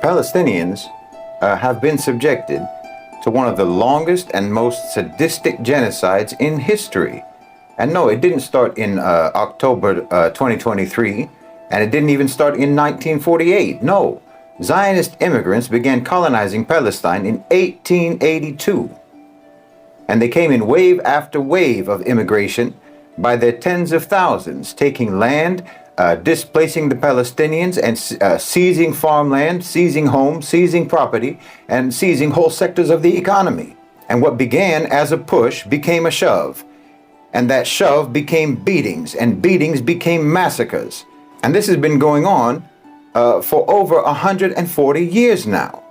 Palestinians have been subjected to one of the longest and most sadistic genocides in history. And no, it didn't start in October 2023, and it didn't even start in 1948. No, Zionist immigrants began colonizing Palestine in 1882. And they came in wave after wave of immigration by their tens of thousands, taking land, displacing the Palestinians and seizing farmland, seizing homes, seizing property, and seizing whole sectors of the economy. And what began as a push became a shove. And that shove became beatings, and beatings became massacres. And this has been going on for over 140 years now.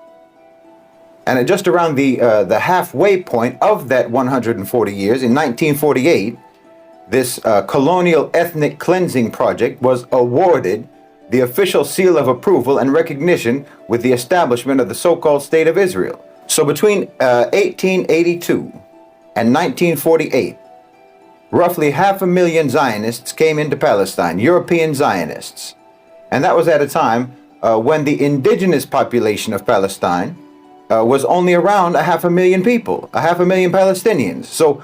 And at just around the halfway point of that 140 years, in 1948, this colonial ethnic cleansing project was awarded the official seal of approval and recognition with the establishment of the so-called State of Israel. So between 1882 and 1948, roughly 500,000 Zionists came into Palestine, European Zionists. And that was at a time when the indigenous population of Palestine was only around 500,000 people, 500,000 Palestinians. So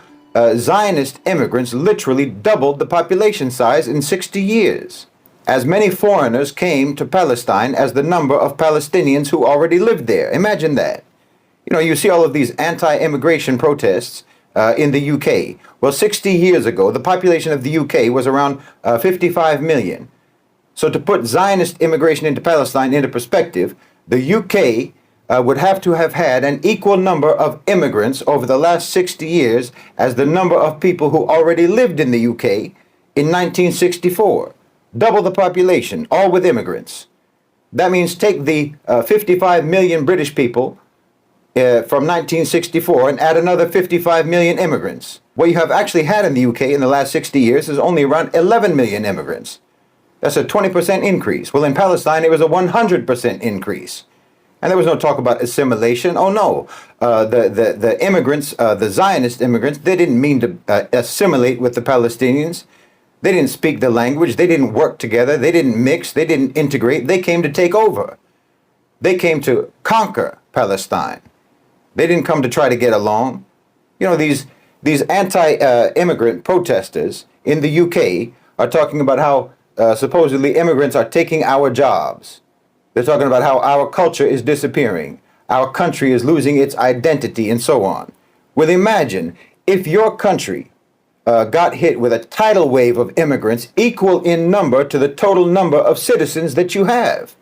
Zionist immigrants literally doubled the population size in 60 years. As many foreigners came to Palestine as the number of Palestinians who already lived there. Imagine that. You know, you see all of these anti-immigration protests in the UK. Well, 60 years ago, the population of the UK was around 55 million. So to put Zionist immigration into Palestine into perspective, the UK would have to have had an equal number of immigrants over the last 60 years as the number of people who already lived in the UK in 1964. Double the population, all with immigrants. That means take the 55 million British people from 1964 and add another 55 million immigrants. What you have actually had in the UK in the last 60 years is only around 11 million immigrants. That's a 20% increase. Well, in Palestine, it was a 100% increase. And there was no talk about assimilation. Oh, no. The immigrants, the Zionist immigrants, they didn't mean to assimilate with the Palestinians. They didn't speak the language. They didn't work together. They didn't mix. They didn't integrate. They came to take over. They came to conquer Palestine. They didn't come to try to get along. You know, these anti-immigrant protesters in the UK are talking about how supposedly immigrants are taking our jobs. They're talking about how our culture is disappearing, our country is losing its identity, and so on. Well, imagine if your country got hit with a tidal wave of immigrants equal in number to the total number of citizens that you have.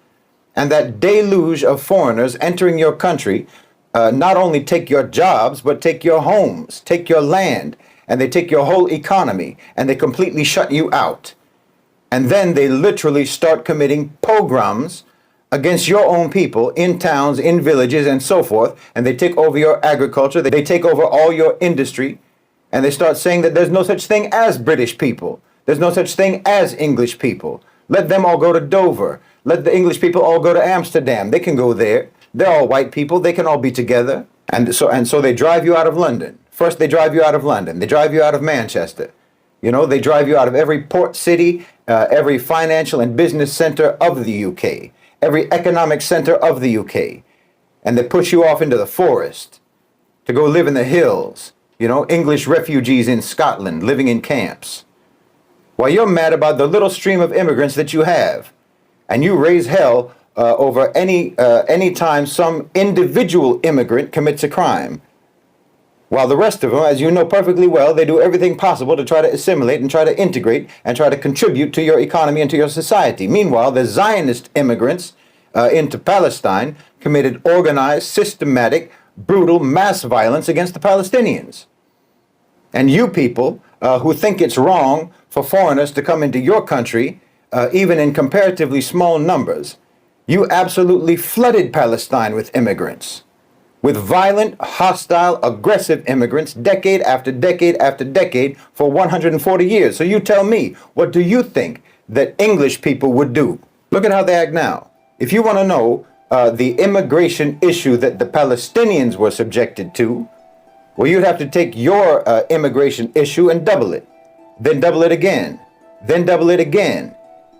And that deluge of foreigners entering your country not only take your jobs, but take your homes, take your land, and they take your whole economy, and they completely shut you out. And then they literally start committing pogroms against your own people in towns, in villages, and so forth, and they take over your agriculture, they take over all your industry, and they start saying that there's no such thing as British people. There's no such thing as English people. Let them all go to Dover. Let the English people all go to Amsterdam. They can go there. They're all white people. They can all be together. And so they drive you out of London. First, they drive you out of London. They drive you out of Manchester. You know, they drive you out of every port city, every financial and business center of the UK. Every economic center of the UK. And they push you off into the forest to go live in the hills. You know, English refugees in Scotland living in camps. While you're mad about the little stream of immigrants that you have. And you raise hell over any time some individual immigrant commits a crime. While the rest of them, as you know perfectly well, they do everything possible to try to assimilate and try to integrate and try to contribute to your economy and to your society. Meanwhile, the Zionist immigrants into Palestine committed organized, systematic, brutal mass violence against the Palestinians. And you people who think it's wrong for foreigners to come into your country, even in comparatively small numbers, you absolutely flooded Palestine with immigrants. With violent, hostile, aggressive immigrants, decade after decade after decade for 140 years. So you tell me, what do you think that English people would do? Look at how they act now. If you want to know the immigration issue that the Palestinians were subjected to, well, you'd have to take your immigration issue and double it. Then double it again. Then double it again.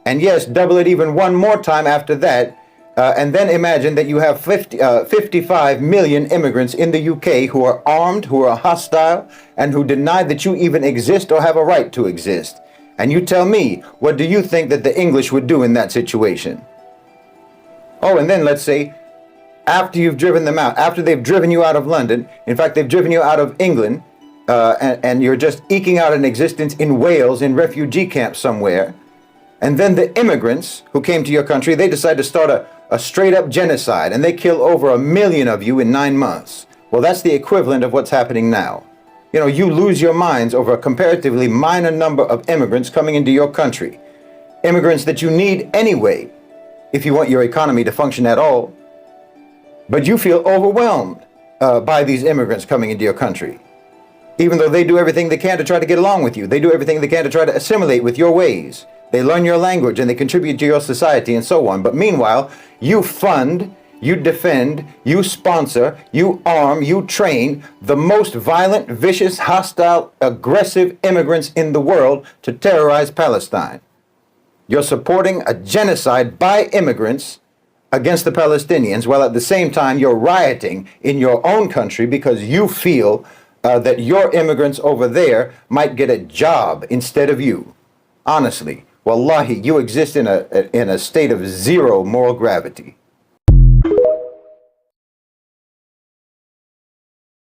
And yes, double it even one more time after that And then imagine that you have 55 million immigrants in the UK who are armed, who are hostile, and who deny that you even exist or have a right to exist. And you tell me, what do you think that the English would do in that situation? Oh, and then let's say, after you've driven them out, after they've driven you out of London, in fact, they've driven you out of England, and you're just eking out an existence in Wales in refugee camps somewhere. And then the immigrants who came to your country, they decide to start a straight up genocide, and they kill over 1 million of you in 9 months. Well, that's the equivalent of what's happening now. You know, you lose your minds over a comparatively minor number of immigrants coming into your country. Immigrants that you need anyway, if you want your economy to function at all. But you feel overwhelmed by these immigrants coming into your country. Even though they do everything they can to try to get along with you. They do everything they can to try to assimilate with your ways. They learn your language and they contribute to your society and so on. But meanwhile, you fund, you defend, you sponsor, you arm, you train the most violent, vicious, hostile, aggressive immigrants in the world to terrorize Palestine. You're supporting a genocide by immigrants against the Palestinians, while at the same time you're rioting in your own country because you feel that your immigrants over there might get a job instead of you. Honestly, wallahi, you exist in a state of zero moral gravity.